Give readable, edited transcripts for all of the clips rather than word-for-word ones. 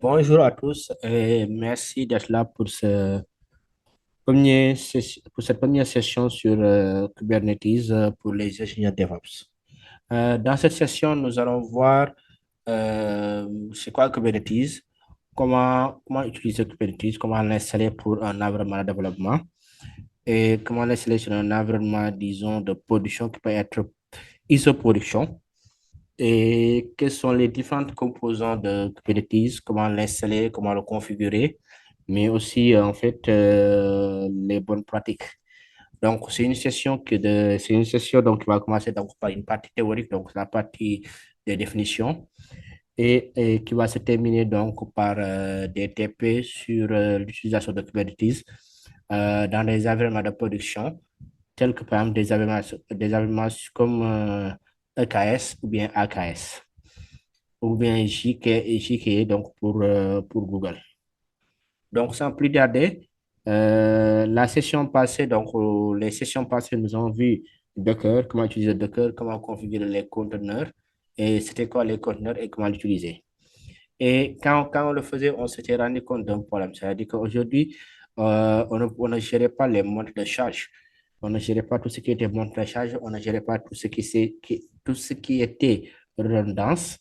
Bonjour à tous et merci d'être là pour pour cette première session sur Kubernetes pour les ingénieurs DevOps. Dans cette session, nous allons voir c'est quoi Kubernetes, comment utiliser Kubernetes, comment l'installer pour un environnement de développement et comment l'installer sur un environnement, disons, de production qui peut être ISO-production et quels sont les différentes composants de Kubernetes, comment l'installer, comment le configurer, mais aussi en fait les bonnes pratiques. Donc, c'est une session donc, qui va commencer donc, par une partie théorique, donc la partie des définitions, et qui va se terminer donc par des TP sur l'utilisation de Kubernetes dans des environnements de production, tels que par exemple des environnements comme EKS ou bien AKS ou bien JK donc pour Google. Donc, sans plus tarder, les sessions passées, nous avons vu Docker, comment utiliser Docker, comment configurer les conteneurs, et c'était quoi les conteneurs et comment l'utiliser. Et quand on le faisait, on s'était rendu compte d'un problème. C'est-à-dire qu'aujourd'hui, on ne gérait pas les montres de charge. On ne gérait pas tout ce qui était montre de charge. On ne gérait pas tout ce qui était redondance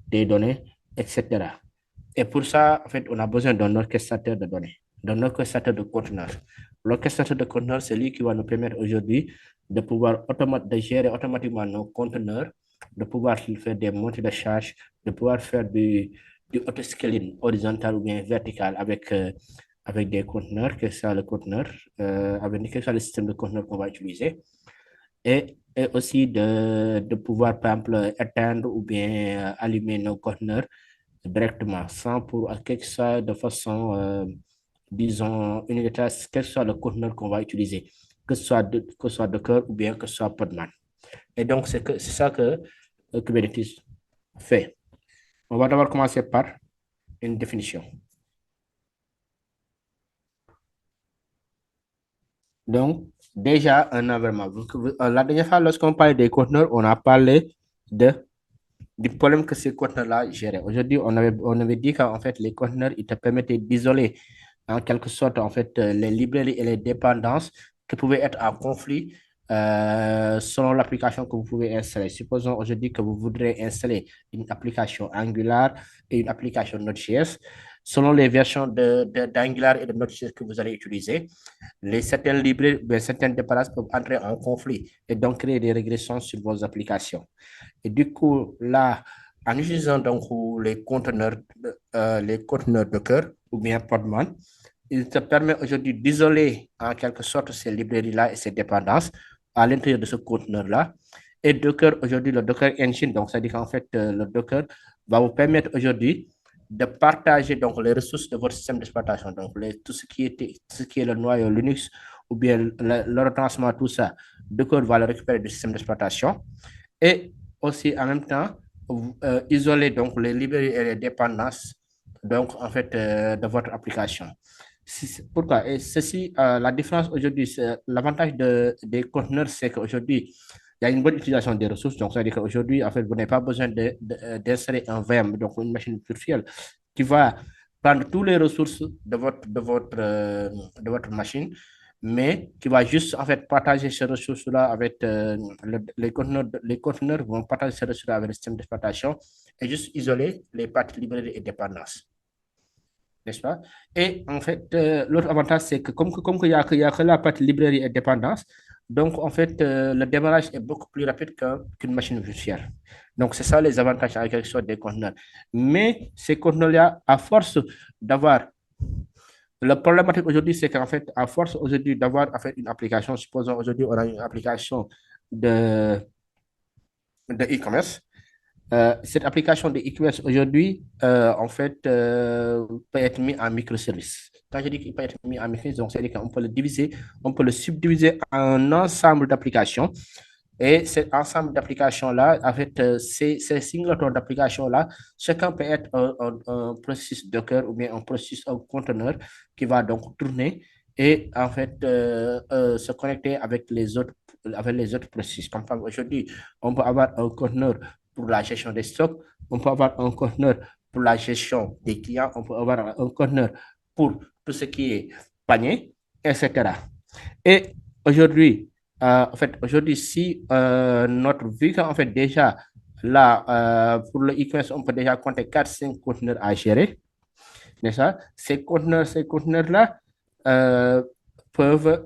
des données, etc. Et pour ça, en fait, on a besoin d'un orchestrateur de données, d'un orchestrateur de conteneurs. L'orchestrateur de conteneurs, c'est lui qui va nous permettre aujourd'hui de pouvoir de gérer automatiquement nos conteneurs, de pouvoir faire des montées de charge, de pouvoir faire du auto-scaling horizontal ou bien vertical avec des conteneurs, que ce soit le conteneur, avec quel que soit le système de conteneurs qu'on va utiliser. Et aussi de pouvoir, par exemple, éteindre ou bien allumer nos conteneurs directement, sans pour quelque que soit de façon, disons, unitaire, quel que soit le conteneur qu'on va utiliser, que ce soit Docker ou bien que ce soit Podman. Et donc, c'est ça que Kubernetes fait. On va d'abord commencer par une définition. Donc, déjà, un environnement. La dernière fois, lorsqu'on parlait des conteneurs, on a parlé de, du problème que ces conteneurs-là géraient. Aujourd'hui, on avait dit qu'en fait, les conteneurs, ils te permettaient d'isoler en quelque sorte, en fait, les librairies et les dépendances qui pouvaient être en conflit selon l'application que vous pouvez installer. Supposons aujourd'hui que vous voudrez installer une application Angular et une application Node.js. Selon les versions d'Angular et de Node.js que vous allez utiliser, certaines librairies, certaines dépendances peuvent entrer en conflit et donc créer des régressions sur vos applications. Et du coup, là, en utilisant donc les conteneurs Docker ou bien Podman, il te permet aujourd'hui d'isoler en quelque sorte ces librairies-là et ces dépendances à l'intérieur de ce conteneur-là. Et Docker, aujourd'hui, le Docker Engine, donc ça dit qu'en fait, le Docker va vous permettre aujourd'hui de partager donc les ressources de votre système d'exploitation, donc tout ce qui est le noyau Linux ou bien le retranchement, tout ça, Docker va le récupérer du système d'exploitation et aussi en même temps isoler donc les librairies et les dépendances donc en fait de votre application. Pourquoi? Et ceci, la différence aujourd'hui, l'avantage des conteneurs, c'est qu'aujourd'hui, il y a une bonne utilisation des ressources. Donc, c'est-à-dire qu'aujourd'hui, en fait, vous n'avez pas besoin d'installer un VM, donc une machine virtuelle, qui va prendre toutes les ressources de votre machine, mais qui va juste, en fait, partager ces ressources-là avec les conteneurs vont partager ces ressources avec le système d'exploitation et juste isoler les parties librairies et dépendances, n'est-ce pas? Et en fait, l'autre avantage, c'est que comme il y a que la partie librairie et dépendance, donc en fait, le démarrage est beaucoup plus rapide qu'une machine virtuelle. Donc, c'est ça les avantages avec quelque chose des conteneurs. Mais ces conteneurs-là, à force d'avoir le problématique aujourd'hui, c'est qu'en fait, à force aujourd'hui d'avoir en fait, une application, supposons aujourd'hui on a une application de, de e-commerce, cette application de e-commerce aujourd'hui, en fait, peut être mis en microservice. Quand je dis qu'il peut être mis en microservice, donc c'est-à-dire qu'on peut le diviser, on peut le subdiviser en un ensemble d'applications. Et cet ensemble d'applications-là, en fait, ces singletons d'applications-là, chacun peut être un processus Docker ou bien un processus, un conteneur qui va donc tourner et en fait se connecter avec les autres processus. Comme aujourd'hui, on peut avoir un conteneur pour la gestion des stocks, on peut avoir un conteneur pour la gestion des clients, on peut avoir un conteneur pour tout ce qui est panier, etc. Et aujourd'hui, aujourd'hui, si notre vu qu'en fait déjà là, pour le e-commerce, on peut déjà compter 4-5 conteneurs à gérer, n'est-ce pas? Ces conteneurs-là euh, peuvent,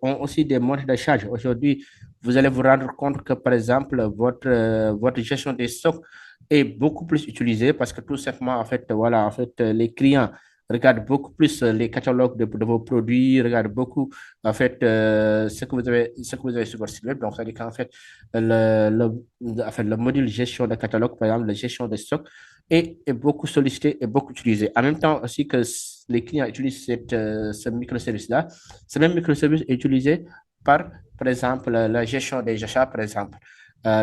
ont aussi des modes de charge. Aujourd'hui, vous allez vous rendre compte que, par exemple, votre gestion des stocks est beaucoup plus utilisée parce que tout simplement, voilà, les clients regardent beaucoup plus les catalogues de vos produits, regardent beaucoup, ce que vous avez sur votre site web. Donc, ça veut dire qu'en fait, le module gestion de catalogue, par exemple, la gestion des stocks, est beaucoup sollicité et beaucoup utilisé. En même temps aussi que les clients utilisent ce microservice-là, ce même microservice est utilisé par exemple, la gestion des achats, par exemple.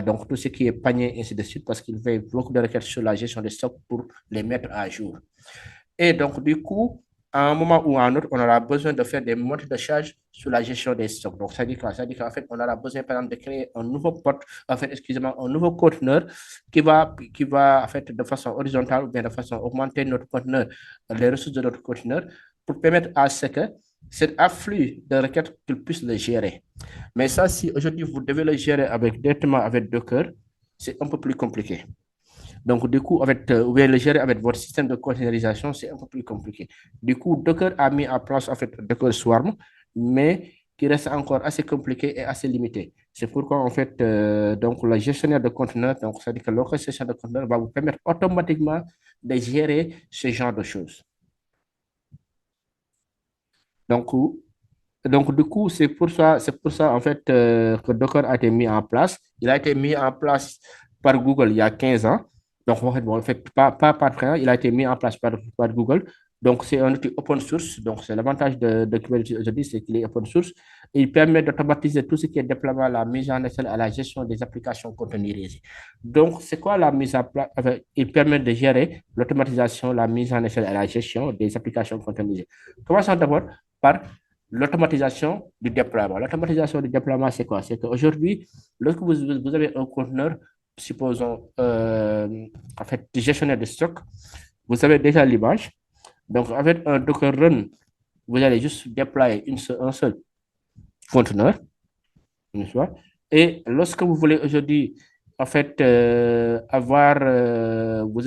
Donc, tout ce qui est panier, ainsi de suite, parce qu'il fait beaucoup de requêtes sur la gestion des stocks pour les mettre à jour. Et donc, du coup, à un moment ou à un autre, on aura besoin de faire des montées de charge sur la gestion des stocks. Donc, ça dit quoi? Ça dit qu'en fait, on aura besoin, par exemple, de créer un nouveau porte, excusez-moi, un nouveau conteneur qui va, de façon horizontale ou bien de façon augmenter notre conteneur, les ressources de notre conteneur, pour permettre à ce que cet afflux de requêtes, qu'il puisse le gérer. Mais ça, si aujourd'hui, vous devez le gérer directement avec Docker, c'est un peu plus compliqué. Donc, du coup, vous pouvez le gérer avec votre système de containerisation, c'est un peu plus compliqué. Du coup, Docker a mis en place, Docker Swarm, mais qui reste encore assez compliqué et assez limité. C'est pourquoi, donc, le gestionnaire de conteneurs, donc, c'est-à-dire que l'orchestration de conteneurs va vous permettre automatiquement de gérer ce genre de choses. Donc, du coup, c'est pour ça, que Docker a été mis en place. Il a été mis en place par Google il y a 15 ans. Donc, pas par frère, il a été mis en place par Google. Donc, c'est un outil open source. Donc, c'est l'avantage de Kubernetes aujourd'hui, c'est qu'il est open source. Il permet d'automatiser tout ce qui est déploiement, la mise en échelle à la gestion des applications containerisées. Donc, c'est quoi la mise en place? Il permet de gérer l'automatisation, la mise en échelle à la gestion des applications containerisées. Commençons d'abord par l'automatisation du déploiement. L'automatisation du déploiement, c'est quoi? C'est qu'aujourd'hui, lorsque vous avez un conteneur, supposons, gestionnaire de stock, vous avez déjà l'image. Donc, avec un Docker Run, vous allez juste déployer un seul conteneur, et lorsque vous voulez aujourd'hui, vous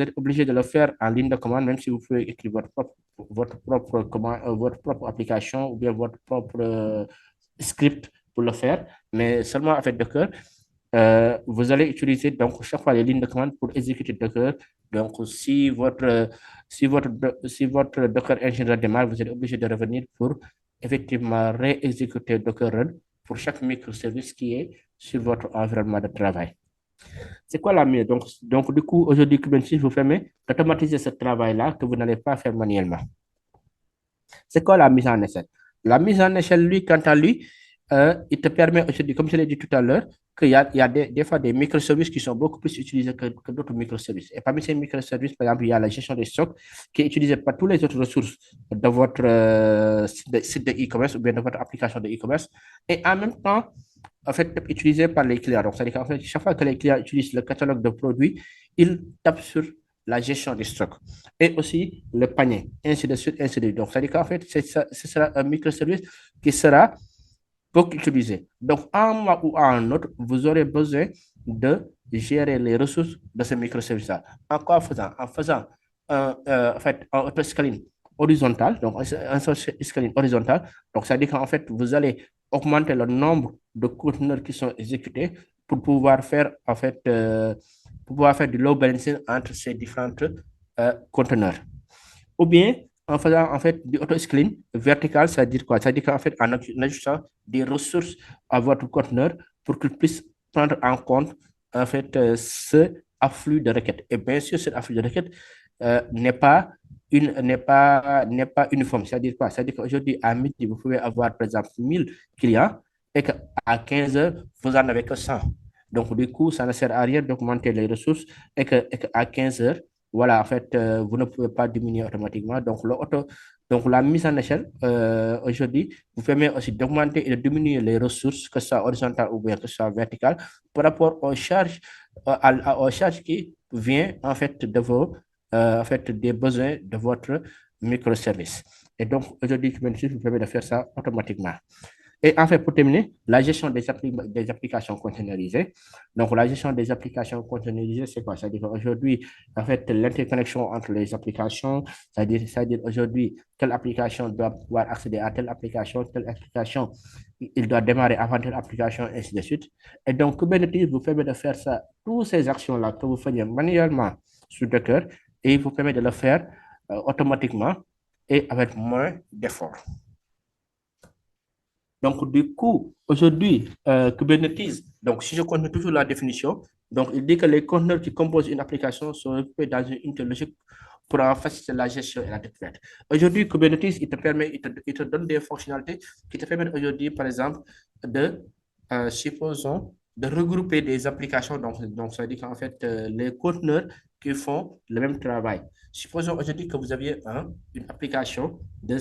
êtes obligé de le faire en ligne de commande, même si vous pouvez écrire votre propre application ou bien votre propre script pour le faire, mais seulement avec Docker. Vous allez utiliser donc chaque fois les lignes de commande pour exécuter Docker. Donc, si votre Docker Engine démarre, vous êtes obligé de revenir pour effectivement réexécuter Docker Run pour chaque microservice qui est sur votre environnement de travail. C'est quoi la mieux? Donc, du coup, aujourd'hui, Kubernetes vous permet d'automatiser ce travail-là que vous n'allez pas faire manuellement. C'est quoi la mise en échelle? La mise en échelle, lui, quant à lui, il te permet aujourd'hui, comme je l'ai dit tout à l'heure, qu'il y a des fois des microservices qui sont beaucoup plus utilisés que d'autres microservices. Et parmi ces microservices, par exemple, il y a la gestion des stocks qui est utilisée par toutes les autres ressources de votre site de e-commerce ou bien de votre application de e-commerce. Et en même temps, utilisé par les clients. Donc, c'est-à-dire qu'en fait, chaque fois que les clients utilisent le catalogue de produits, ils tapent sur la gestion des stocks et aussi le panier, ainsi de suite, ainsi de suite. Donc, c'est-à-dire qu'en fait, ce sera un microservice qui sera beaucoup utilisé. Donc, à un moment ou à un autre, vous aurez besoin de gérer les ressources de ce microservice-là. En quoi faisant? En faisant un auto-scaling horizontal, donc un scaling horizontal. Donc, ça dit qu'en fait, vous allez augmenter le nombre de conteneurs qui sont exécutés pour pouvoir faire, du load balancing entre ces différents conteneurs. Ou bien, en faisant, du auto-scaling vertical, ça veut dire quoi? Ça veut dire qu'en fait, en ajoutant des ressources à votre conteneur pour qu'il puisse prendre en compte, ce afflux de requêtes. Et bien sûr, cet afflux de requêtes n'est pas uniforme. C'est-à-dire quoi? C'est-à-dire qu'aujourd'hui, à midi, vous pouvez avoir, par exemple, 1000 clients et qu'à 15 heures, vous n'en avez que 100. Donc, du coup, ça ne sert à rien d'augmenter les ressources et qu'à 15 heures, voilà, vous ne pouvez pas diminuer automatiquement. Donc, la mise en échelle, aujourd'hui, vous permet aussi d'augmenter et de diminuer les ressources, que ce soit horizontales ou bien que ce soit verticales, par rapport aux charges, aux charges qui viennent, en fait, de vos en fait, des besoins de votre microservice. Et donc, aujourd'hui, Kubernetes vous permet de faire ça automatiquement. Et en fait, pour terminer, la gestion des applications containerisées. Donc, la gestion des applications containerisées, c'est quoi? C'est-à-dire qu'aujourd'hui, en fait, l'interconnexion entre les applications, c'est-à-dire aujourd'hui, telle application doit pouvoir accéder à telle application, il doit démarrer avant telle application, et ainsi de suite. Et donc, Kubernetes vous permet de faire ça, toutes ces actions-là que vous faites manuellement sur Docker, et il vous permet de le faire automatiquement et avec moins d'efforts. Donc, du coup, aujourd'hui, Kubernetes, donc si je continue toujours la définition, donc il dit que les conteneurs qui composent une application sont occupés dans une logique pour en faciliter la gestion et la découverte. Aujourd'hui, Kubernetes, il te donne des fonctionnalités qui te permettent aujourd'hui, par exemple, de, supposons, de regrouper des applications. Donc ça veut dire qu'en fait, les conteneurs qui font le même travail. Supposons aujourd'hui que vous aviez une application de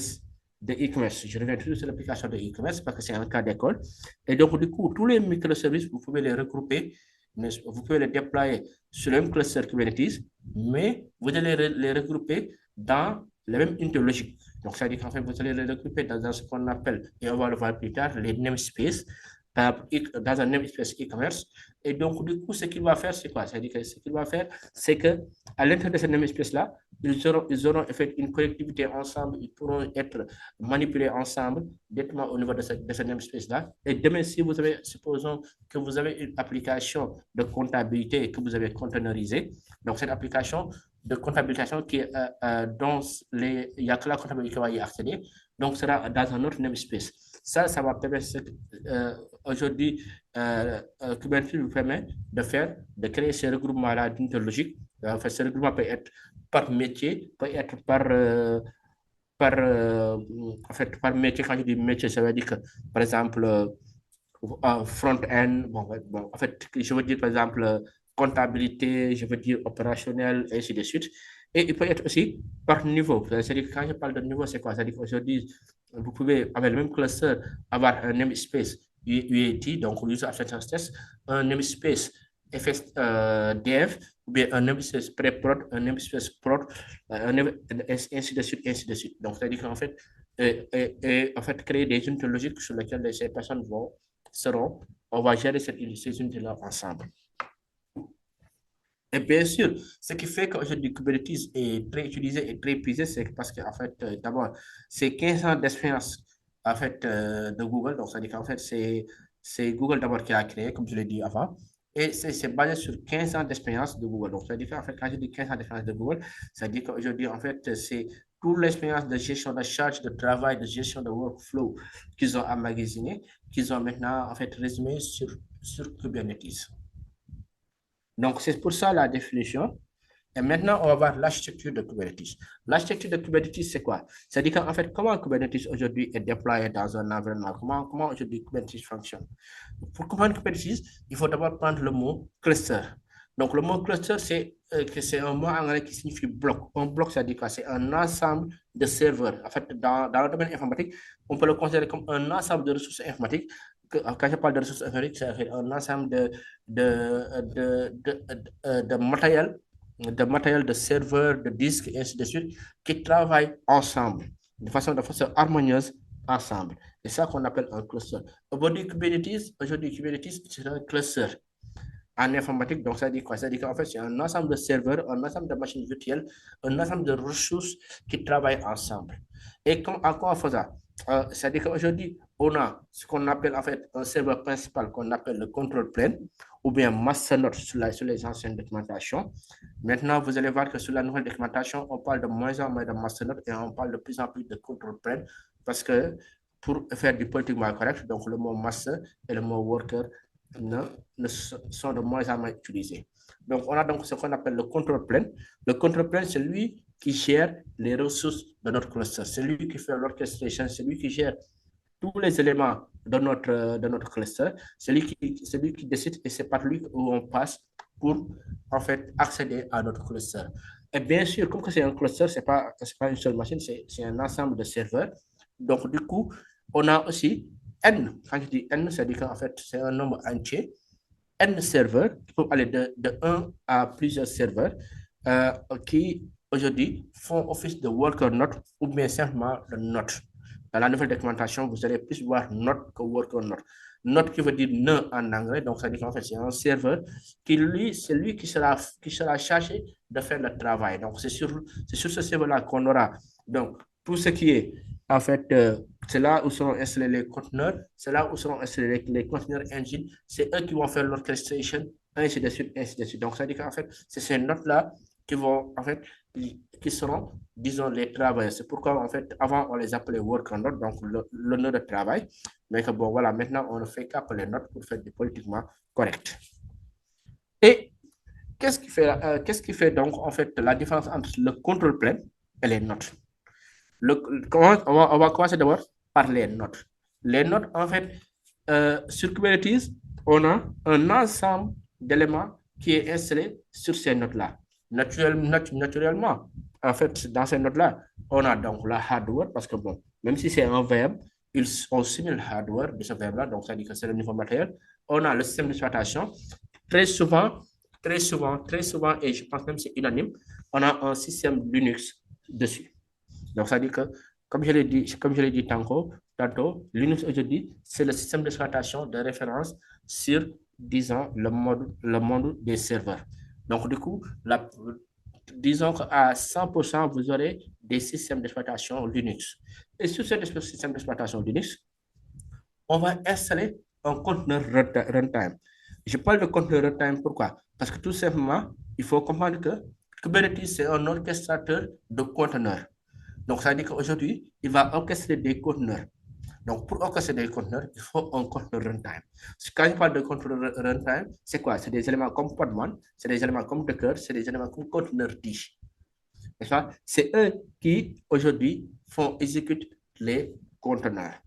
e-commerce. Je reviens toujours sur l'application de e-commerce parce que c'est un cas d'école. Et donc, du coup, tous les microservices, vous pouvez les regrouper, mais vous pouvez les déployer sur le même cluster Kubernetes, mais vous allez les regrouper dans la même unité logique. Donc, ça veut dire qu'en fait, vous allez les regrouper dans ce qu'on appelle, et on va le voir plus tard, les namespaces, dans un namespace e-commerce. Et donc, du coup, ce qu'il va faire, c'est quoi? C'est-à-dire que ce qu'il va faire, c'est que à l'intérieur de ce namespace-là, ils auront fait une connectivité ensemble, ils pourront être manipulés ensemble directement au niveau de ce namespace-là. Et demain, si vous avez, supposons que vous avez une application de comptabilité que vous avez containerisée, donc cette application de comptabilisation dont il n'y a que la comptabilité qui va y accéder, donc sera dans un autre namespace. Ça va permettre, aujourd'hui, Kubernetes vous permet de créer ces regroupements-là d'une logique. En fait, ce regroupement peut être par métier, peut être en fait, par métier. Quand je dis métier, ça veut dire que, par exemple, front-end, en fait, je veux dire, par exemple, comptabilité, je veux dire opérationnel, et ainsi de suite. Et il peut être aussi par niveau. C'est-à-dire que quand je parle de niveau, c'est quoi? C'est-à-dire qu'aujourd'hui, vous pouvez, avec le même cluster, avoir un namespace UAT, donc User Acceptance Test, un namespace dev, ou bien un namespace pré-prod, un namespace prod, ainsi de suite, ainsi de suite. Donc, c'est-à-dire qu'en fait, en fait, créer des unités logiques sur lesquelles ces personnes on va gérer ces unités-là ensemble. Et bien sûr, ce qui fait qu'aujourd'hui Kubernetes est très utilisé et très prisé, c'est parce qu'en fait, d'abord, c'est 15 ans d'expérience en fait, de Google. Donc, ça dit qu'en fait, c'est Google d'abord qui a créé, comme je l'ai dit avant. Et c'est basé sur 15 ans d'expérience de Google. Donc, ça dit qu'en fait, quand je dis 15 ans d'expérience de Google, ça dit qu'aujourd'hui, en fait, c'est toute l'expérience de gestion de charge, de travail, de gestion de workflow qu'ils ont emmagasiné, qu'ils ont maintenant, en fait, résumé sur Kubernetes. Donc, c'est pour ça la définition. Et maintenant, on va voir l'architecture de Kubernetes. L'architecture de Kubernetes, c'est quoi? C'est-à-dire qu'en fait, comment Kubernetes aujourd'hui est déployé dans un environnement? Comment aujourd'hui Kubernetes fonctionne? Pour comprendre Kubernetes, il faut d'abord prendre le mot cluster. Donc, le mot cluster, c'est un mot anglais qui signifie bloc. Un bloc, c'est-à-dire quoi? C'est un ensemble de serveurs. En fait, dans le domaine informatique, on peut le considérer comme un ensemble de ressources informatiques. Quand je parle de ressources informatiques, c'est un ensemble de matériel, de serveurs, de disques, et ainsi de suite, qui travaillent ensemble, de façon harmonieuse ensemble. C'est ça qu'on appelle un cluster. Aujourd'hui, Kubernetes, c'est un cluster en informatique. Donc, ça dit quoi? Ça dit qu'en fait, c'est un ensemble de serveurs, un ensemble de machines virtuelles, un ensemble de ressources qui travaillent ensemble. Et en quoi on fait ça? C'est-à-dire qu'aujourd'hui, on a ce qu'on appelle en fait un serveur principal qu'on appelle le control plane ou bien masternode sur les anciennes documentations. Maintenant, vous allez voir que sur la nouvelle documentation, on parle de moins en moins de masternode et on parle de plus en plus de control plane parce que pour faire du politiquement correct, donc le mot master et le mot worker sont de moins en moins utilisés. Donc, on a donc ce qu'on appelle le control plane. Le control plane, c'est lui qui gère les ressources de notre cluster. C'est lui qui fait l'orchestration, c'est lui qui gère tous les éléments de notre cluster. C'est lui qui décide et c'est par lui où on passe pour, en fait, accéder à notre cluster. Et bien sûr, comme c'est un cluster, ce n'est pas une seule machine, c'est un ensemble de serveurs. Donc, du coup, on a aussi N. Quand je dis N, c'est-à-dire qu'en fait, c'est un nombre entier. N serveurs qui peuvent aller de 1 à plusieurs serveurs qui aujourd'hui font office de worker note ou bien simplement de note. Dans la nouvelle documentation, vous allez plus voir note que worker note. Note qui veut dire nœud en anglais, donc ça dit qu'en fait c'est un serveur qui lui, c'est lui qui sera chargé de faire le travail. Donc c'est sur ce serveur-là qu'on aura donc tout ce qui est en fait c'est là où seront installés les conteneurs, c'est là où seront installés les conteneurs engine, c'est eux qui vont faire l'orchestration, ainsi de suite, ainsi de suite. Donc ça dit qu'en fait c'est ces notes-là qui vont en fait qui seront, disons, les travailleurs. C'est pourquoi, en fait, avant, on les appelait worker note, donc le nœud de travail. Mais que bon, voilà, maintenant, on ne fait qu'appeler note pour faire du politiquement correct. Et qu'est-ce qui fait donc, en fait, la différence entre le contrôle plane et les notes? On va commencer d'abord par les notes. Les notes, en fait, sur Kubernetes, on a un ensemble d'éléments qui est installé sur ces notes-là. Naturellement, en fait, dans ces notes-là, on a donc la hardware, parce que bon, même si c'est un verbe, on simule hardware de ce verbe-là, donc ça dit que c'est le niveau matériel. On a le système d'exploitation. Très souvent, et je pense même que c'est unanime, on a un système Linux dessus. Donc, ça dit que, comme je l'ai dit tantôt, Linux aujourd'hui, c'est le système d'exploitation de référence sur, disons, le monde des serveurs. Donc, du coup, disons qu'à 100%, vous aurez des systèmes d'exploitation Linux. Et sur ce système d'exploitation Linux, on va installer un conteneur runtime. Je parle de conteneur runtime, pourquoi? Parce que tout simplement, il faut comprendre que Kubernetes, c'est un orchestrateur de conteneurs. Donc, ça veut dire qu'aujourd'hui, il va orchestrer des conteneurs. Donc, pour orchestrer des conteneurs, il faut un conteneur runtime. Quand je parle de conteneur runtime, c'est quoi? C'est des éléments comme Podman, c'est des éléments comme Docker, c'est des éléments comme conteneur dish. C'est eux qui, aujourd'hui, font exécuter les conteneurs.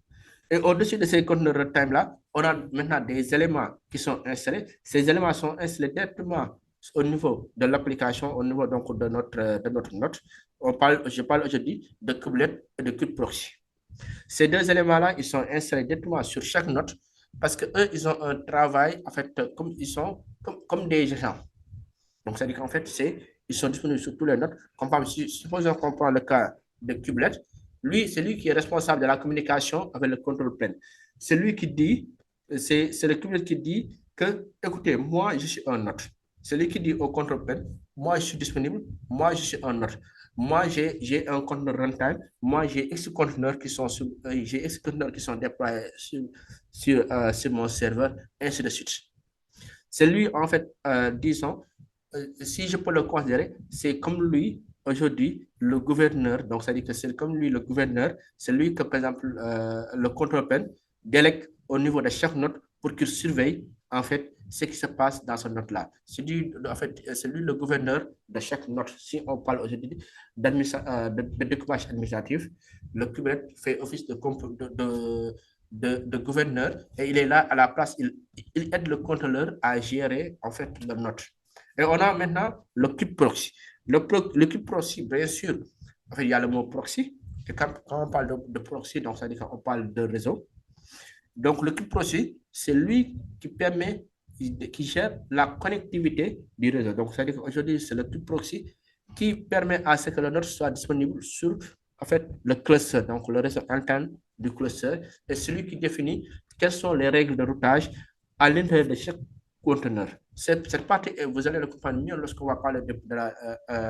Et au-dessus de ces conteneurs runtime-là, on a maintenant des éléments qui sont installés. Ces éléments sont installés directement au niveau de l'application, au niveau donc de notre note. Je parle aujourd'hui de kubelet et de kubeproxy. Ces deux éléments-là, ils sont installés directement sur chaque note parce qu'eux, ils ont un travail, en fait, comme ils sont comme des gens. Donc, ça veut dire qu'en fait, ils sont disponibles sur tous les notes. Supposons qu'on prend le cas de kubelet. Lui, c'est lui qui est responsable de la communication avec le contrôle plane. C'est lui qui dit, c'est le kubelet qui dit que, écoutez, moi, je suis un note. C'est lui qui dit au contrôle plane, moi, je suis disponible, moi, je suis un note. Moi, j'ai un conteneur runtime. Moi, j'ai X conteneurs qui sont, qui sont déployés sur mon serveur, ainsi de suite. C'est lui, en fait, disons, si je peux le considérer, c'est comme lui, aujourd'hui, le gouverneur. Donc, ça dit que c'est comme lui, le gouverneur. C'est lui que, par exemple, le contrôle plane délègue au niveau de chaque note pour qu'il surveille, en fait, ce qui se passe dans cette note-là. C'est lui, en fait, c'est lui le gouverneur de chaque note. Si on parle aujourd'hui de découpage administratif, le Kubernetes fait office de gouverneur et il est là à la place, il aide le contrôleur à gérer, en fait, la note. Et on a maintenant le kubeproxy. Le kubeproxy, bien sûr, en fait, il y a le mot proxy. Et quand on parle de proxy, donc ça veut dire qu'on parle de réseau. Donc, le kubeproxy, c'est lui qui gère la connectivité du réseau. Donc, ça veut dire qu'aujourd'hui, c'est le kubeproxy qui permet à ce que le node soit disponible sur, en fait, le cluster, donc le réseau interne du cluster, et celui qui définit quelles sont les règles de routage à l'intérieur de chaque conteneur. Cette partie, vous allez le comprendre mieux lorsqu'on va parler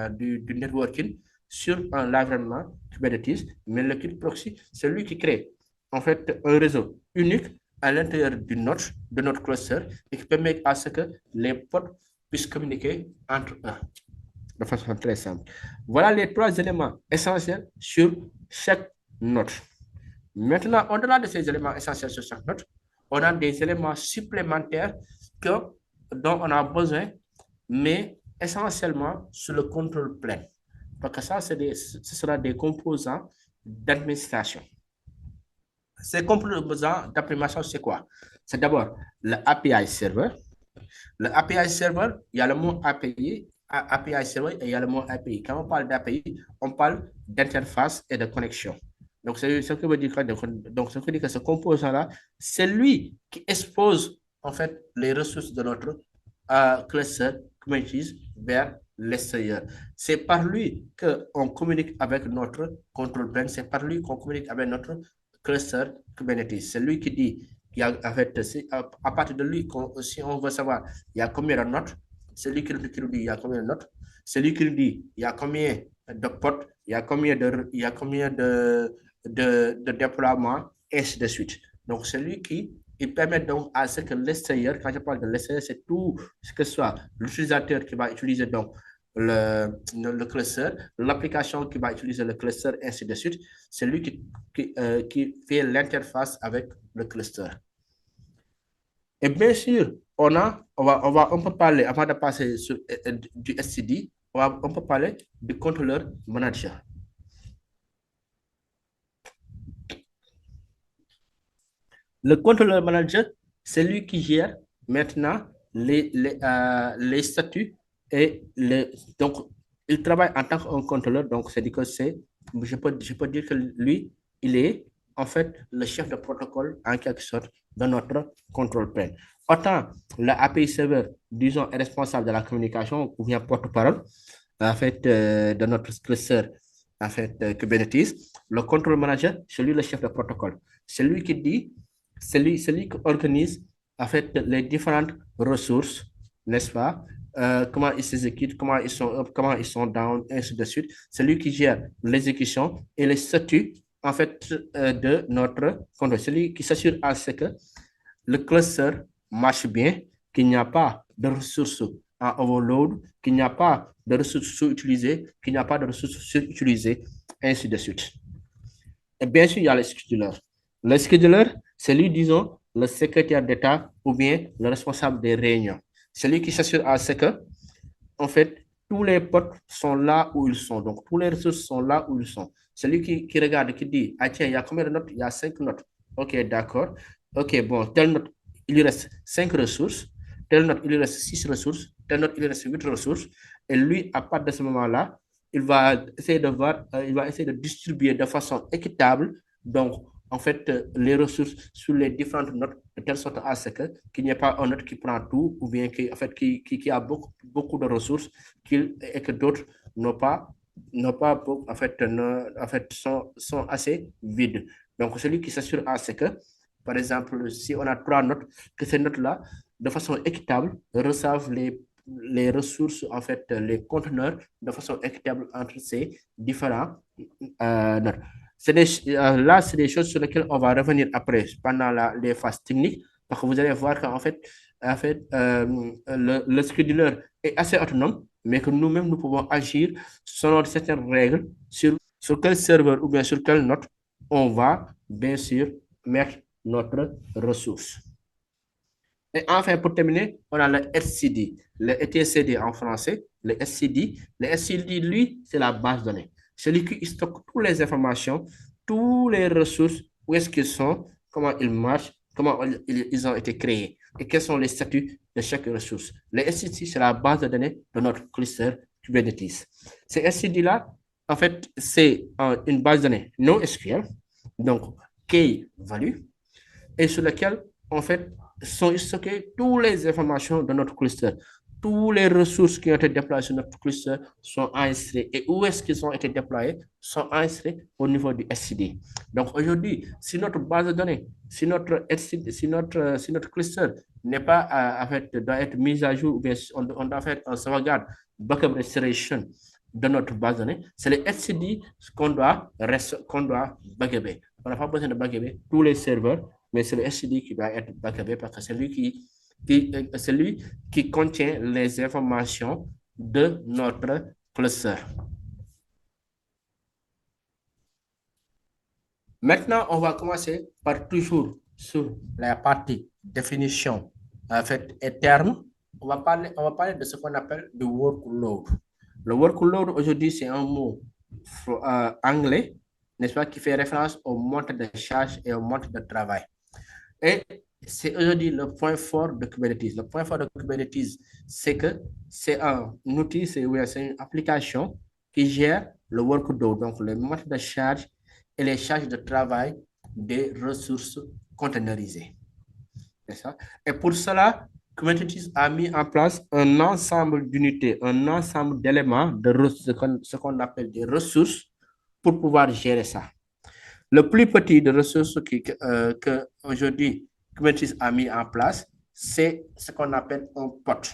du networking sur un environnement Kubernetes, mais le kubeproxy, c'est lui qui crée en fait un réseau unique à l'intérieur de notre cluster et qui permet à ce que les pods puissent communiquer entre eux de façon très simple. Voilà les trois éléments essentiels sur chaque node. Maintenant, au-delà de ces éléments essentiels sur chaque node, on a des éléments supplémentaires dont on a besoin, mais essentiellement sur le contrôle plane. Parce que ça, ce sera des composants d'administration. Ces composants d'administration, c'est quoi? C'est d'abord le API server. Le API server, il y a le mot API server et il y a le mot API. Quand on parle d'API, on parle d'interface et de connexion. Donc, c'est ce que veut dire, donc, ce que dit que ce composant-là, c'est lui qui expose en fait les ressources de notre cluster Kubernetes vers l'extérieur. C'est par lui qu'on communique avec notre control plane, c'est par lui qu'on communique avec notre cluster Kubernetes. C'est lui qui dit, en fait, à partir de lui, si on veut savoir il y a combien de notes, c'est lui qui nous dit il y a combien de notes, c'est lui qui nous dit il y a combien de potes, il y a combien de déploiements, et ainsi de suite. Donc, c'est lui qui il permet donc à ce que l'extérieur, quand je parle de l'extérieur, c'est tout ce que soit l'utilisateur qui va utiliser donc le cluster, l'application qui va utiliser le cluster, et ainsi de suite. C'est lui qui fait l'interface avec le cluster. Et bien sûr, on va un peu parler, avant de passer sur du SCD, on va un peu parler du contrôleur manager. Le contrôleur manager, c'est lui qui gère maintenant les statuts et donc il travaille en tant qu'un contrôleur, donc c'est-à-dire que je peux dire que lui, il est en fait le chef de protocole en quelque sorte de notre contrôle plane. Autant l'API serveur, disons, est responsable de la communication ou bien porte-parole en fait de notre cluster en fait Kubernetes, le control manager, c'est lui le chef de protocole. C'est lui qui dit c'est lui qui organise en fait les différentes ressources, n'est-ce pas? Comment ils s'exécutent, comment ils sont down, et ainsi de suite. C'est lui qui gère l'exécution et les statuts en fait de notre contrôle. C'est lui qui s'assure à ce que le cluster marche bien, qu'il n'y a pas de ressources en overload, qu'il n'y a pas de ressources sous-utilisées, qu'il n'y a pas de ressources surutilisées, ainsi de suite. Et bien sûr, il y a le scheduler. Le scheduler, c'est lui, disons, le secrétaire d'État ou bien le responsable des réunions. C'est lui qui s'assure à ce que, en fait, tous les potes sont là où ils sont. Donc, tous les ressources sont là où ils sont. C'est lui qui regarde, qui dit, ah tiens, il y a combien de notes? Il y a 5 notes. OK, d'accord. OK, bon, telle note, il lui reste 5 ressources. Telle note, il lui reste 6 ressources. Telle note, il lui reste 8 ressources. Et lui, à partir de ce moment-là, il va essayer de distribuer de façon équitable, donc, en fait, les ressources sur les différentes notes, de telle sorte à ce que, qu'il n'y ait pas un note qui prend tout, ou bien qui, en fait, qui a beaucoup de ressources, et que d'autres n'ont pas en fait, sont assez vides. Donc, celui qui s'assure à ce que, par exemple, si on a 3 notes, que ces notes-là, de façon équitable, reçoivent les ressources, en fait, les conteneurs de façon équitable entre ces différents notes. Là, c'est des choses sur lesquelles on va revenir après, pendant les phases techniques, parce que vous allez voir qu'en fait, le scheduler est assez autonome, mais que nous-mêmes, nous pouvons agir selon certaines règles sur quel serveur ou bien sur quelle note on va, bien sûr, mettre notre ressource. Et enfin, pour terminer, on a le SCD, le ETCD en français, le SCD. Le SCD, lui, c'est la base de données. C'est lui qui stocke toutes les informations, toutes les ressources, où est-ce qu'ils sont, comment ils marchent, comment ils ont été créés et quels sont les statuts de chaque ressource. Le SCD, c'est la base de données de notre cluster Kubernetes. Ce SCD-là, en fait, c'est une base de données NoSQL, donc key value, et sur lequel, en fait, sont stockées toutes les informations de notre cluster. Toutes les ressources qui ont été déployées sur notre cluster sont enregistrées. Et où est-ce qu'ils ont été déployés sont enregistrés au niveau du SCD. Donc aujourd'hui, si notre base de données, si notre cluster n'est pas en fait, doit être mise à jour, ou bien on doit faire un sauvegarde, backup restoration de notre base de données, c'est le SCD qu'on doit backuper. On n'a pas besoin de backuper tous les serveurs, mais c'est le SCD qui doit être backupé parce que c'est lui c'est lui qui contient les informations de notre cluster. Maintenant, on va commencer par toujours sur la partie définition en fait, et termes. On va parler de ce qu'on appelle le workload. Le workload, aujourd'hui, c'est un mot anglais, n'est-ce pas, qui fait référence au monte de charge et au monte de travail. Et c'est aujourd'hui le point fort de Kubernetes. Le point fort de Kubernetes, c'est que c'est un outil, c'est une application qui gère le workload, donc les montes de charge et les charges de travail des ressources containerisées. Et pour cela, Kubernetes a mis en place un ensemble d'unités, un ensemble d'éléments, ce qu'on appelle des ressources pour pouvoir gérer ça. Le plus petit de ressources que aujourd'hui Kubernetes a mis en place, c'est ce qu'on appelle un pod.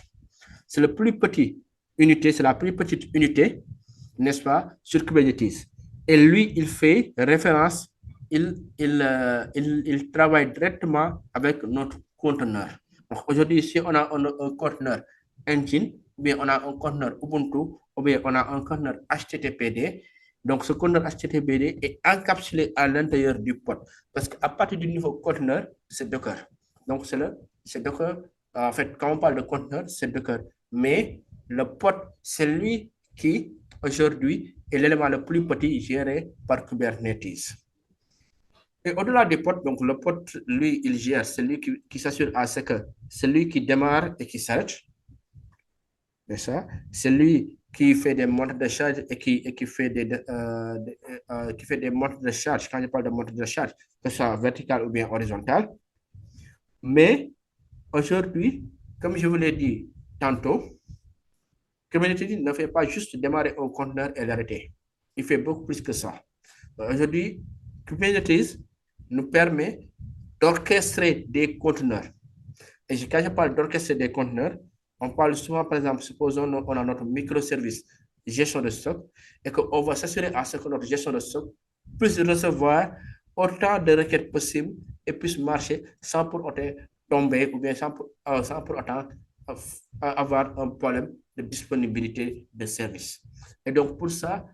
C'est le plus petit unité, c'est la plus petite unité, n'est-ce pas, sur Kubernetes. Et lui, il fait référence, il travaille directement avec notre conteneur. Donc aujourd'hui, si on a un conteneur engine, ou bien on a un conteneur Ubuntu, ou bien on a un conteneur HTTPD, donc ce conteneur HTTPD est encapsulé à l'intérieur du pod. Parce qu'à partir du niveau conteneur, c'est Docker. Donc c'est Docker. En fait, quand on parle de conteneur, c'est Docker. Mais le pod, c'est lui qui, aujourd'hui, est l'élément le plus petit géré par Kubernetes. Et au-delà du pod, donc le pod, lui, il gère, c'est lui qui s'assure à ce que celui qui démarre et qui s'arrête, c'est ça, c'est lui qui fait des montres de charge et qui fait qui fait des montres de charge. Quand je parle de montres de charge, que ce soit vertical ou bien horizontal. Mais aujourd'hui, comme je vous l'ai dit tantôt, Kubernetes ne fait pas juste démarrer un conteneur et l'arrêter. Il fait beaucoup plus que ça. Aujourd'hui, Kubernetes nous permet d'orchestrer des conteneurs. Et quand je parle d'orchestrer des conteneurs, on parle souvent, par exemple, supposons qu'on a notre microservice gestion de stock et qu'on va s'assurer à ce que notre gestion de stock puisse recevoir autant de requêtes possibles et puisse marcher sans pour autant tomber ou bien sans pour autant avoir un problème de disponibilité de service. Et donc, pour ça,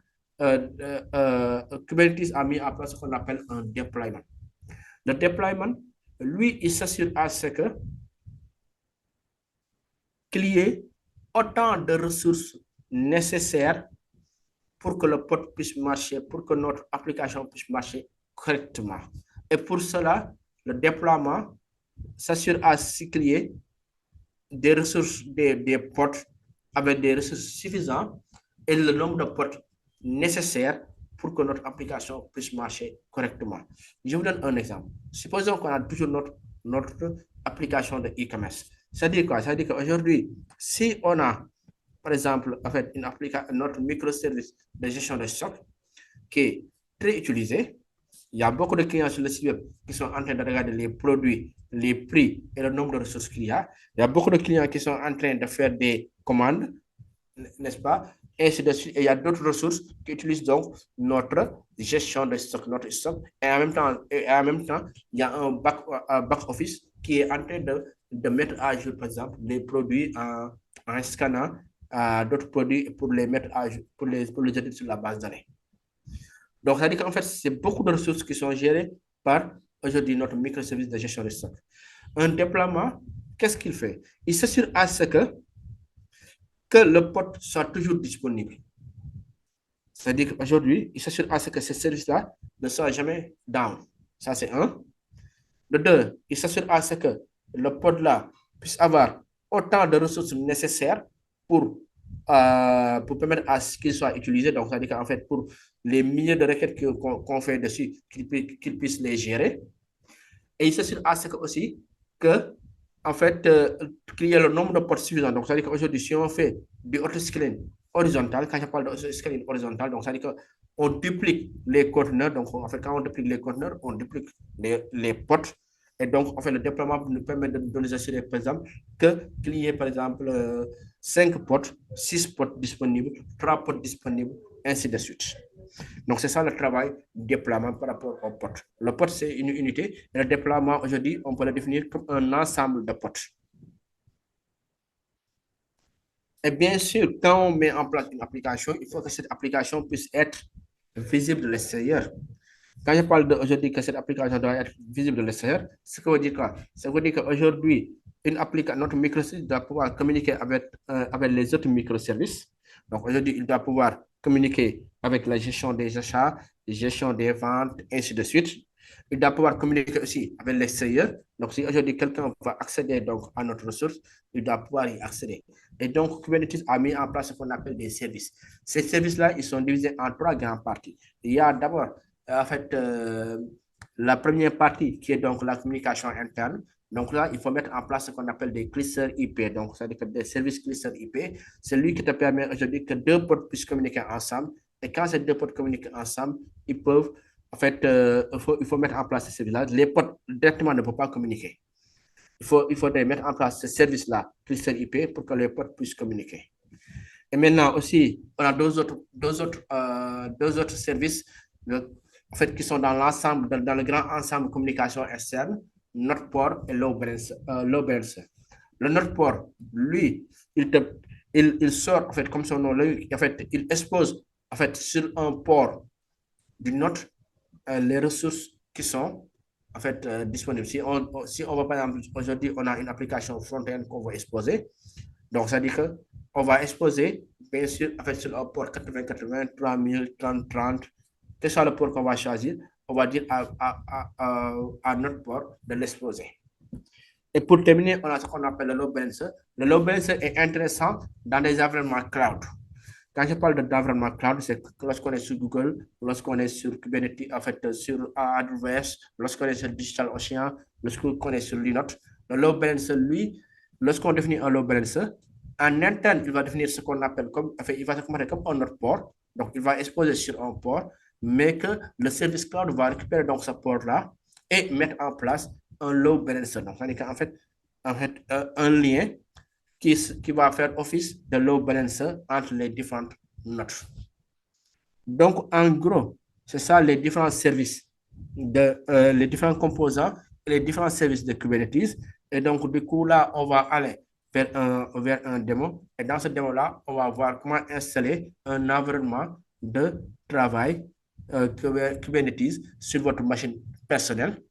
Kubernetes a mis en place ce qu'on appelle un deployment. Le deployment, lui, il s'assure à ce que qu'il y ait autant de ressources nécessaires pour que le pod puisse marcher, pour que notre application puisse marcher correctement. Et pour cela, le déploiement s'assure à ce qu'il y ait des ressources, des pods avec des ressources suffisantes et le nombre de pods nécessaires pour que notre application puisse marcher correctement. Je vous donne un exemple. Supposons qu'on a toujours notre application de e-commerce. Ça dit quoi? Ça dit qu'aujourd'hui, si on a, par exemple, en fait, notre microservice de gestion de stock qui est très utilisé, il y a beaucoup de clients sur le site web qui sont en train de regarder les produits, les prix et le nombre de ressources qu'il y a. Il y a beaucoup de clients qui sont en train de faire des commandes, n'est-ce pas? Et ainsi de suite. Et il y a d'autres ressources qui utilisent donc notre gestion de stock, notre stock. Et en même temps, il y a un back office qui est en train de mettre à jour, par exemple, les produits en scannant d'autres produits pour les mettre à jour, pour les jeter sur la base de données. Donc, ça dit qu'en fait, c'est beaucoup de ressources qui sont gérées par aujourd'hui notre microservice de gestion de stock. Un déploiement, qu'est-ce qu'il fait? Il s'assure à ce que le pod soit toujours disponible. C'est-à-dire qu'aujourd'hui, il s'assure à ce que ce service-là ne soit jamais down. Ça, c'est un. Le deux, il s'assure à ce que le pod-là puisse avoir autant de ressources nécessaires pour permettre à ce qu'il soit utilisé. Donc, c'est-à-dire qu'en fait, pour les milliers de requêtes qu'on fait dessus, qu'il puisse les gérer. Et il s'assure à ce que aussi que, en fait, qu'il y ait le nombre de portes suffisant. Donc, c'est-à-dire qu'aujourd'hui, si on fait du auto-scaling horizontal, quand je parle d'auto-scaling horizontal, donc c'est-à-dire qu'on duplique les conteneurs. Donc, en fait, quand on duplique les conteneurs, on duplique les portes. Et donc, en fait, le déploiement nous permet de nous assurer, par exemple, qu'il y ait, par exemple, 5 portes, 6 portes disponibles, 3 portes disponibles, ainsi de suite. Donc, c'est ça le travail du déploiement par rapport au pod. Le pod, c'est une unité. Et le déploiement, aujourd'hui, on peut le définir comme un ensemble de pods. Et bien sûr, quand on met en place une application, il faut que cette application puisse être visible de l'extérieur. Quand je parle aujourd'hui que cette application doit être visible de l'extérieur, ce que veut dire quoi? Ça veut dire qu'aujourd'hui, notre microservice doit pouvoir communiquer avec les autres microservices. Donc aujourd'hui, il doit pouvoir communiquer avec la gestion des achats, la gestion des ventes, ainsi de suite. Il doit pouvoir communiquer aussi avec l'extérieur. Donc si aujourd'hui quelqu'un va accéder donc, à notre ressource, il doit pouvoir y accéder. Et donc Kubernetes a mis en place ce qu'on appelle des services. Ces services-là, ils sont divisés en 3 grandes parties. Il y a d'abord en fait, la première partie qui est donc la communication interne. Donc là, il faut mettre en place ce qu'on appelle des clusters IP. Donc, c'est-à-dire que des services clusters IP, c'est lui qui te permet aujourd'hui que deux ports puissent communiquer ensemble. Et quand ces deux ports communiquent ensemble, ils peuvent, en fait, il faut mettre en place ces services-là. Les ports directement ne peuvent pas communiquer. Il faudrait mettre en place ce service-là, cluster IP, pour que les ports puissent communiquer. Et maintenant aussi, on a deux autres services en fait, qui sont dans l'ensemble, dans le grand ensemble de communication externe, notre port et load balancer. Le notre port, lui, il sort, en fait, comme son nom, en fait, il expose, en fait, sur un port du nôtre les ressources qui sont, en fait, disponibles. Si on va, par exemple, aujourd'hui, on a une application front-end qu'on va exposer, donc, ça dit que on va exposer, bien sûr, en fait, sur le port 8080, 3000, 3030, quel soit le port qu'on va choisir, on va dire à notre port de l'exposer. Et pour terminer, on a ce qu'on appelle le load balancer. Le load balancer est intéressant dans des environnements cloud. Quand je parle d'environnement cloud, c'est lorsqu'on est sur Google, lorsqu'on est sur Kubernetes, en fait, sur AWS, lorsqu'on est sur DigitalOcean, lorsqu'on est sur Linux. Le load balancer, lui, lorsqu'on définit un load balancer, en interne, il va définir ce qu'on appelle comme, enfin, il va se comporter comme un autre port. Donc, il va exposer sur un port, mais que le service cloud va récupérer donc ce port-là et mettre en place un load balancer. Donc, c'est-à-dire qu'en fait, un lien qui va faire office de load balancer entre les différentes notes. Donc, en gros, c'est ça les différents services, les différents composants et les différents services de Kubernetes. Et donc, du coup, là, on va aller vers un démo. Et dans ce démo-là, on va voir comment installer un environnement de travail Kubernetes sur votre machine personnelle.